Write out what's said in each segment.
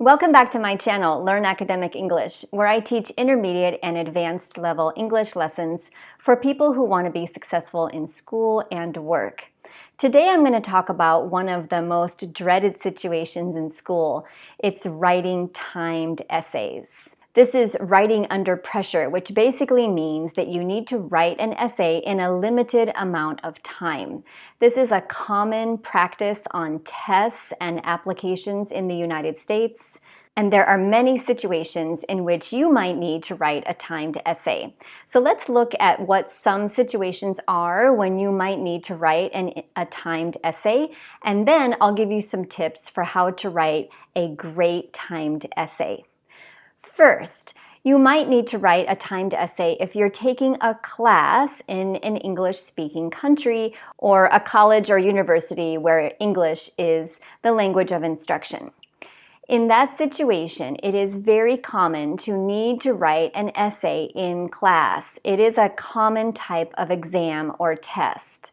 Welcome back to my channel, Learn Academic English, where I teach intermediate and advanced level English lessons for people who want to be successful in school and work. Today I'm going to talk about one of the most dreaded situations in school. It's writing timed essays. This is writing under pressure, which basically means that you need to write an essay in a limited amount of time. This is a common practice on tests and applications in the United States, and there are many situations in which you might need to write a timed essay. So let's look at what some situations are when you might need to write a timed essay, and then I'll give you some tips for how to write a great timed essay. First, you might need to write a timed essay if you're taking a class in an English-speaking country or a college or university where English is the language of instruction. In that situation, it is very common to need to write an essay in class. It is a common type of exam or test.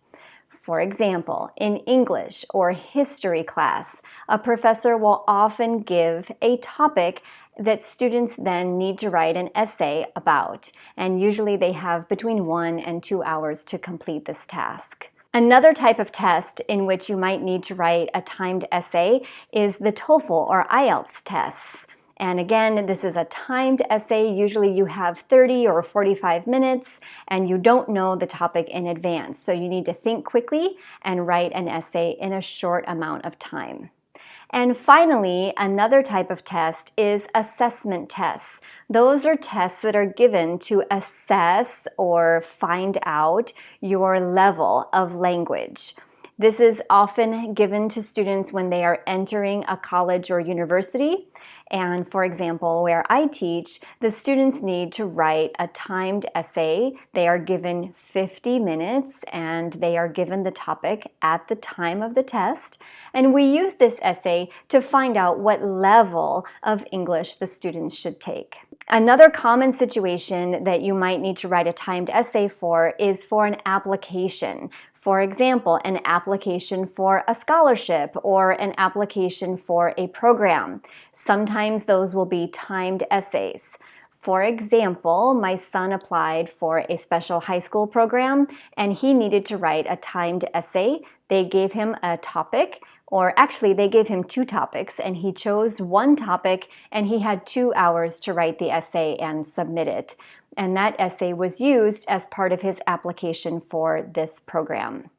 For example, in English or history class, a professor will often give a topic that students then need to write an essay about, and usually they have between 1 and 2 hours to complete this task. Another type of test in which you might need to write a timed essay is the TOEFL or IELTS tests. And again, this is a timed essay. Usually you have 30 or 45 minutes and you don't know the topic in advance. So you need to think quickly and write an essay in a short amount of time. And finally, another type of test is assessment tests. Those are tests that are given to assess or find out your level of language. This is often given to students when they are entering a college or university. And for example, where I teach, the students need to write a timed essay. They are given 50 minutes and they are given the topic at the time of the test. And we use this essay to find out what level of English the students should take. Another common situation that you might need to write a timed essay for is for an application. For example, an application for a scholarship or an application for a program. Sometimes those will be timed essays. For example, my son applied for a special high school program and he needed to write a timed essay. They gave him a topic, or actually they gave him 2 topics, and he chose one topic and he had 2 hours to write the essay and submit it. And that essay was used as part of his application for this program.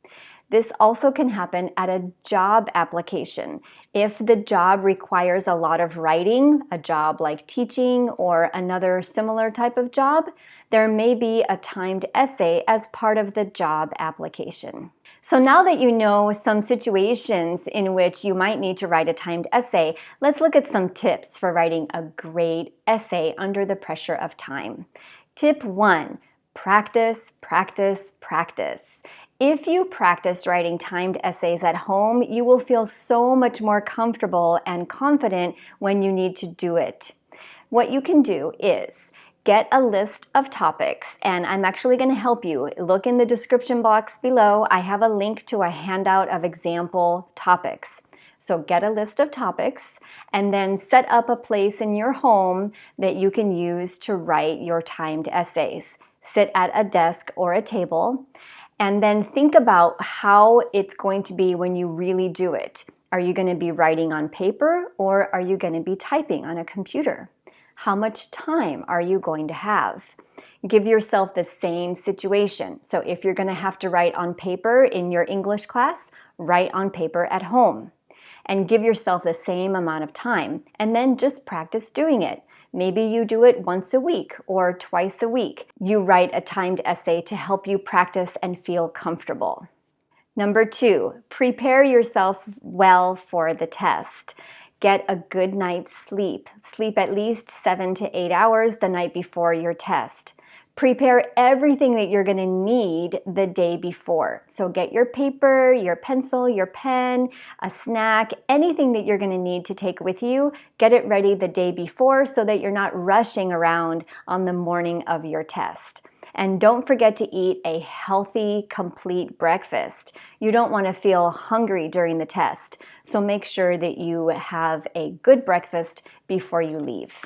This also can happen at a job application. If the job requires a lot of writing, a job like teaching or another similar type of job, there may be a timed essay as part of the job application. So now that you know some situations in which you might need to write a timed essay, let's look at some tips for writing a great essay under the pressure of time. Tip 1, practice, practice, practice. If you practice writing timed essays at home, you will feel so much more comfortable and confident when you need to do it. What you can do is get a list of topics, and I'm actually going to help you. Look in the description box below. I have a link to a handout of example topics. So get a list of topics and then set up a place in your home that you can use to write your timed essays. Sit at a desk or a table and then think about how it's going to be when you really do it. Are you going to be writing on paper or are you going to be typing on a computer? How much time are you going to have? Give yourself the same situation. So if you're going to have to write on paper in your English class, write on paper at home. And give yourself the same amount of time. And then just practice doing it. Maybe you do it once a week or twice a week. You write a timed essay to help you practice and feel comfortable. Number 2, prepare yourself well for the test. Get a good night's sleep. Sleep at least 7 to 8 hours the night before your test. Prepare everything that you're going to need the day before. So get your paper, your pencil, your pen, a snack, anything that you're going to need to take with you. Get it ready the day before so that you're not rushing around on the morning of your test. And don't forget to eat a healthy, complete breakfast. You don't want to feel hungry during the test, so make sure that you have a good breakfast before you leave.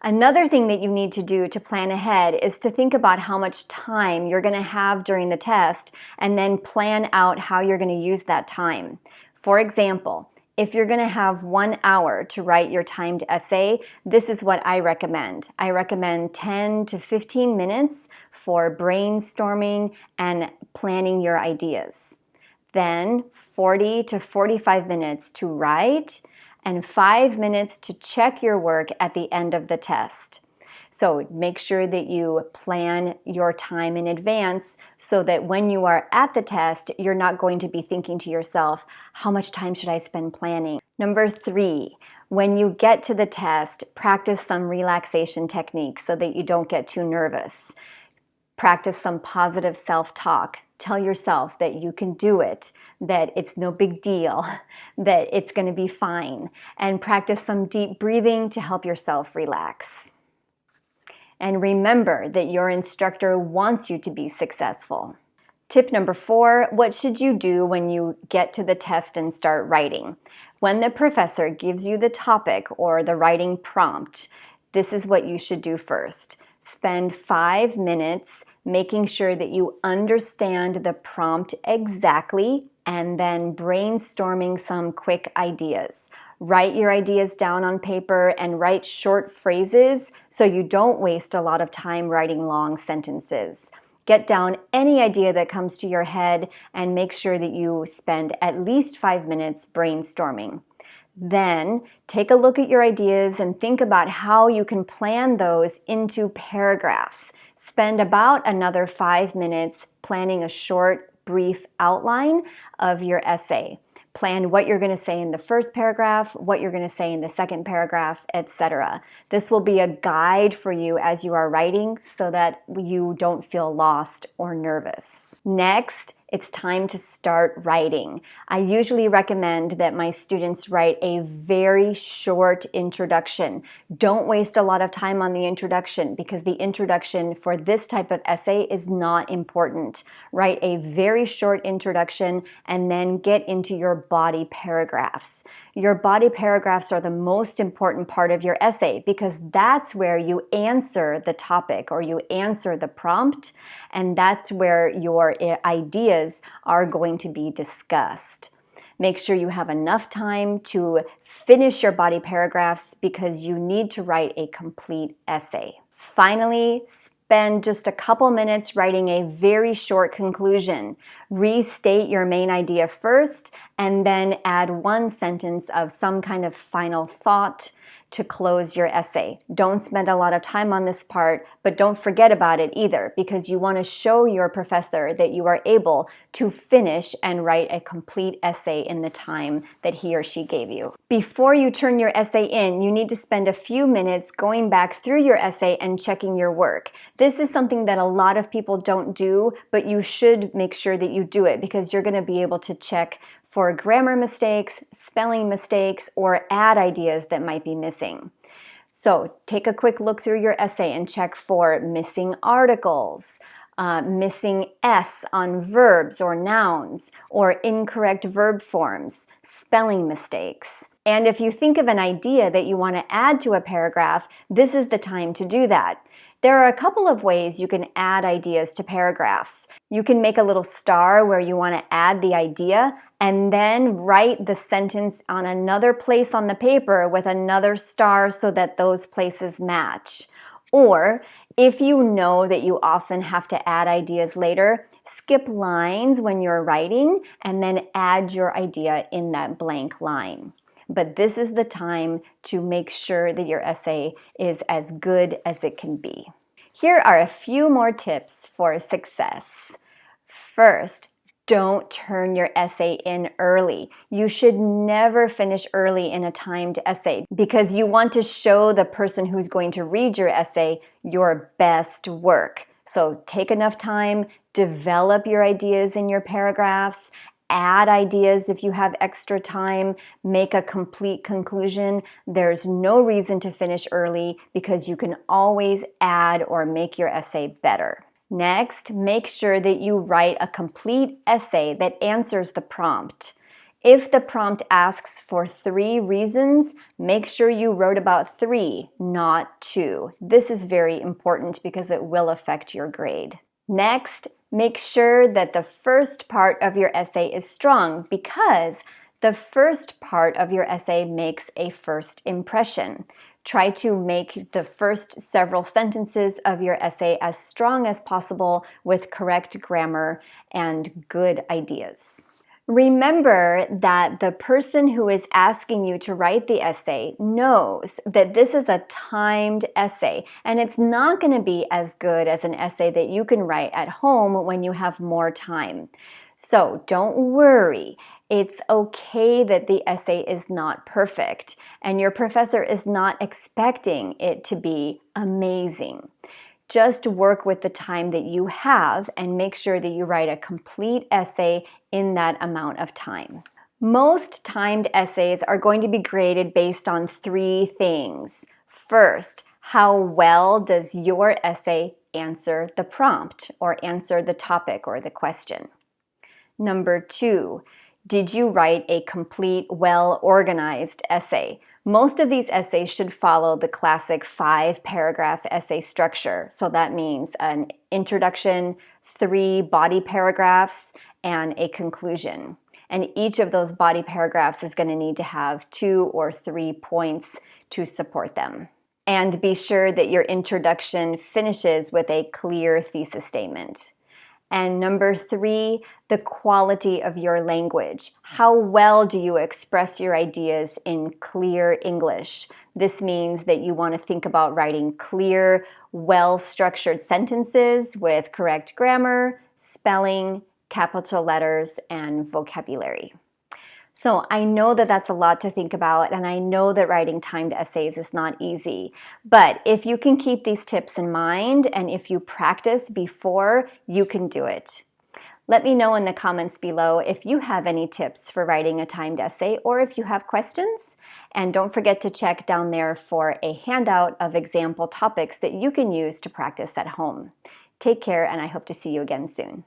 Another thing that you need to do to plan ahead is to think about how much time you're going to have during the test and then plan out how you're going to use that time. For example, if you're going to have 1 hour to write your timed essay, this is what I recommend. I recommend 10 to 15 minutes for brainstorming and planning your ideas. Then 40 to 45 minutes to write, and 5 minutes to check your work at the end of the test. So make sure that you plan your time in advance so that when you are at the test, you're not going to be thinking to yourself, how much time should I spend planning? Number 3, when you get to the test, practice some relaxation techniques so that you don't get too nervous. Practice some positive self-talk. Tell yourself that you can do it, that it's no big deal, that it's going to be fine, and practice some deep breathing to help yourself relax. And remember that your instructor wants you to be successful. Tip number 4, what should you do when you get to the test and start writing? When the professor gives you the topic or the writing prompt, this is what you should do first. Spend 5 minutes making sure that you understand the prompt exactly and then brainstorming some quick ideas. Write your ideas down on paper and write short phrases so you don't waste a lot of time writing long sentences. Get down any idea that comes to your head and make sure that you spend at least 5 minutes brainstorming. Then take a look at your ideas and think about how you can plan those into paragraphs. Spend about another 5 minutes planning a short, brief outline of your essay. Plan what you're going to say in the first paragraph, what you're going to say in the second paragraph, etc. This will be a guide for you as you are writing so that you don't feel lost or nervous. Next, it's time to start writing. I usually recommend that my students write a very short introduction. Don't waste a lot of time on the introduction because the introduction for this type of essay is not important. Write a very short introduction and then get into your body paragraphs. Your body paragraphs are the most important part of your essay because that's where you answer the topic or you answer the prompt, and that's where your ideas are going to be discussed. Make sure you have enough time to finish your body paragraphs because you need to write a complete essay. Finally, spend just a couple minutes writing a very short conclusion. Restate your main idea first and then add 1 sentence of some kind of final thought to close your essay. Don't spend a lot of time on this part, but don't forget about it either because you want to show your professor that you are able to finish and write a complete essay in the time that he or she gave you. Before you turn your essay in, you need to spend a few minutes going back through your essay and checking your work. This is something that a lot of people don't do, but you should make sure that you do it because you're going to be able to check for grammar mistakes, spelling mistakes, or add ideas that might be missing. So take a quick look through your essay and check for missing articles, missing S on verbs or nouns, or incorrect verb forms, spelling mistakes. And if you think of an idea that you want to add to a paragraph, this is the time to do that. There are a couple of ways you can add ideas to paragraphs. You can make a little star where you want to add the idea and then write the sentence on another place on the paper with another star so that those places match. Or if you know that you often have to add ideas later, skip lines when you're writing and then add your idea in that blank line. But this is the time to make sure that your essay is as good as it can be. Here are a few more tips for success. First, don't turn your essay in early. You should never finish early in a timed essay because you want to show the person who's going to read your essay your best work. So take enough time, develop your ideas in your paragraphs, add ideas if you have extra time, make a complete conclusion. There's no reason to finish early because you can always add or make your essay better. Next, make sure that you write a complete essay that answers the prompt. If the prompt asks for 3 reasons, make sure you wrote about 3, not 2. This is very important because it will affect your grade. Next, make sure that the first part of your essay is strong because the first part of your essay makes a first impression. Try to make the first several sentences of your essay as strong as possible with correct grammar and good ideas. Remember that the person who is asking you to write the essay knows that this is a timed essay, and it's not going to be as good as an essay that you can write at home when you have more time. So don't worry. It's okay that the essay is not perfect, and your professor is not expecting it to be amazing. Just work with the time that you have and make sure that you write a complete essay in that amount of time. Most timed essays are going to be graded based on 3 things. First, how well does your essay answer the prompt or answer the topic or the question? Number 2, did you write a complete, well-organized essay? Most of these essays should follow the classic 5-paragraph essay structure. So that means an introduction, 3 body paragraphs, and a conclusion. And each of those body paragraphs is going to need to have 2 or 3 points to support them. And be sure that your introduction finishes with a clear thesis statement. And number 3, the quality of your language. How well do you express your ideas in clear English? This means that you want to think about writing clear, well-structured sentences with correct grammar, spelling, capital letters, and vocabulary. So I know that that's a lot to think about, and I know that writing timed essays is not easy. But if you can keep these tips in mind, and if you practice before, you can do it. Let me know in the comments below if you have any tips for writing a timed essay or if you have questions. And don't forget to check down there for a handout of example topics that you can use to practice at home. Take care, and I hope to see you again soon.